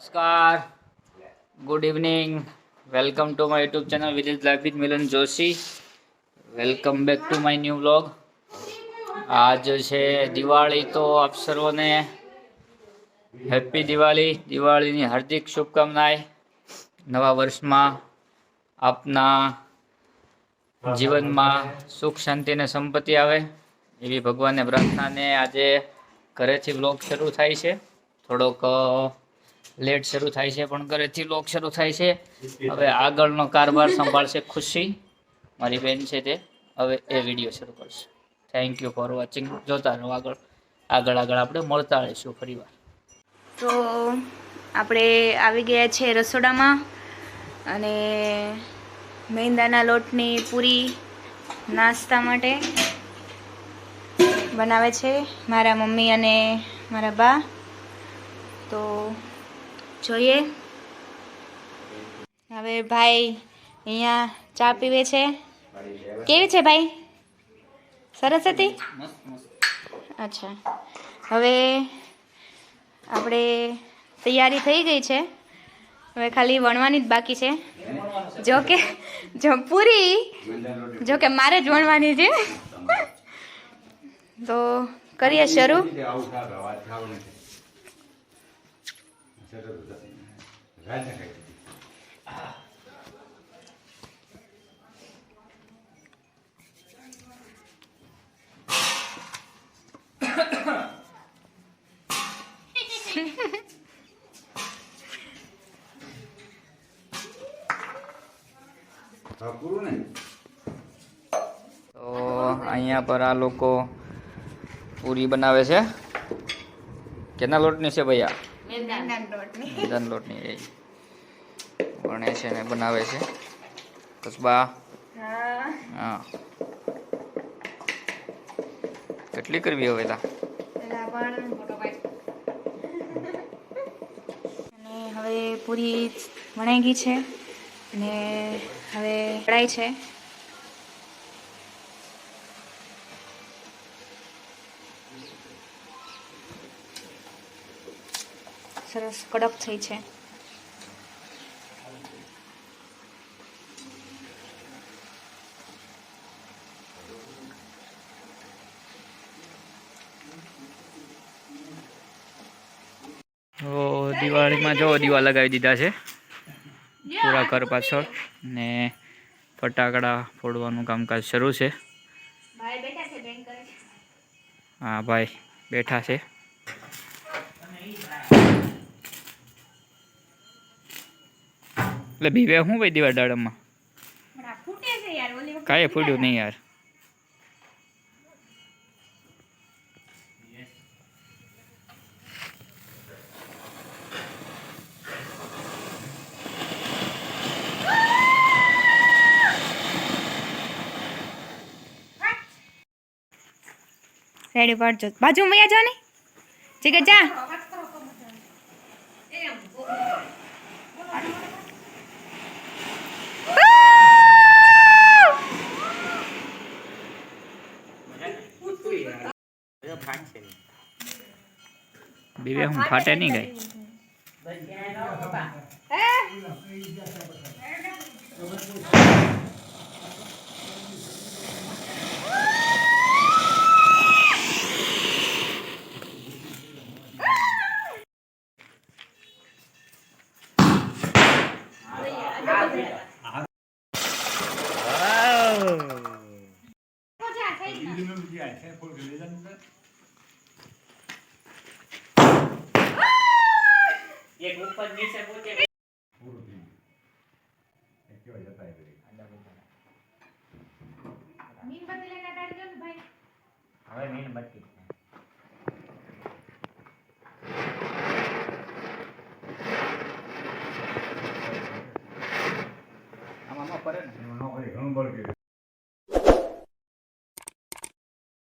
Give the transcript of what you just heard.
नमस्कार, good evening, welcome to my YouTube channel village life with Milan Joshi. Welcome back to my new vlog. આજ છે દિવાળી, તો આપ સર્વને હેપી દિવાળી, દિવાળીની હાર્દિક શુભકામનાएं। નવા વર્ષમાં આપના જીવનમાં સુખ શાંતિ અને સંપત્તિ આવે એવી ભગવાનને પ્રાર્થનાને આજે ઘરેથી વ્લોગ શરૂ થાય છે। થોડોક લેટ શરૂ થાય છે પણ ઘરેથી વ્લોગ શરૂ થાય છે। હવે આગળનો કારભાર સંભાળશે ખુશી, મારી બેન છે તે હવે એ વિડીયો શરૂ કરશે। Thank you for watching. જોતા રહો, આગળ આગળ આગળ આપણે મળતા રહીશું ફરીવાર। તો આપણે આવી ગયા છે રસોડામાં અને મેંદાના લોટની પૂરી નાસ્તા માટે બનાવે છે મારા મમ્મી અને મારા બા। તો જોઈએ। હવે ભાઈ અહીંયા ચા પીવે છે। કેવી છે ભાઈ? સરસ હતી? અચ્છા, હવે આપણે તૈયારી થઈ ગઈ છે, હવે ખાલી વણવાની જ બાકી છે। જો કે મારે જ વણવાની છે। તો કરીએ શરૂ। તો અહીંયા પર આ લોકો પૂરી બનાવે છે। કેના લોટની છે ભૈયા? મેંદાના લોટની એ વણે છે ને બનાવે છે કસબા। હા, કેટલી કરવી હવે લા? અને હવે પૂરી વણાઈ ગઈ છે અને હવે કઢાઈ છે। સરસ કડક થઈ છે। તો દિવાળીમાં જો દીવા લગાવી દીધા છે પૂરા ઘર પાછળ ને ફટાકડા ફોડવાનું કામકાજ શરૂ છે। હા ભાઈ બેઠા છે। એટલે બીવે શું ભાઈ દીવા દાડમમાં કાંઈ ફૂટ્યું નહીં યાર। રેડી પાડજો, બાજુ મૈયા જો ને જીગર જા। બીવે હું ફાટે નહીં ગઈ? એક ઉપર નીચે પોતે મીણબત્તી લઈને ડાળજો ને ભાઈ। હવે મીણબત્તી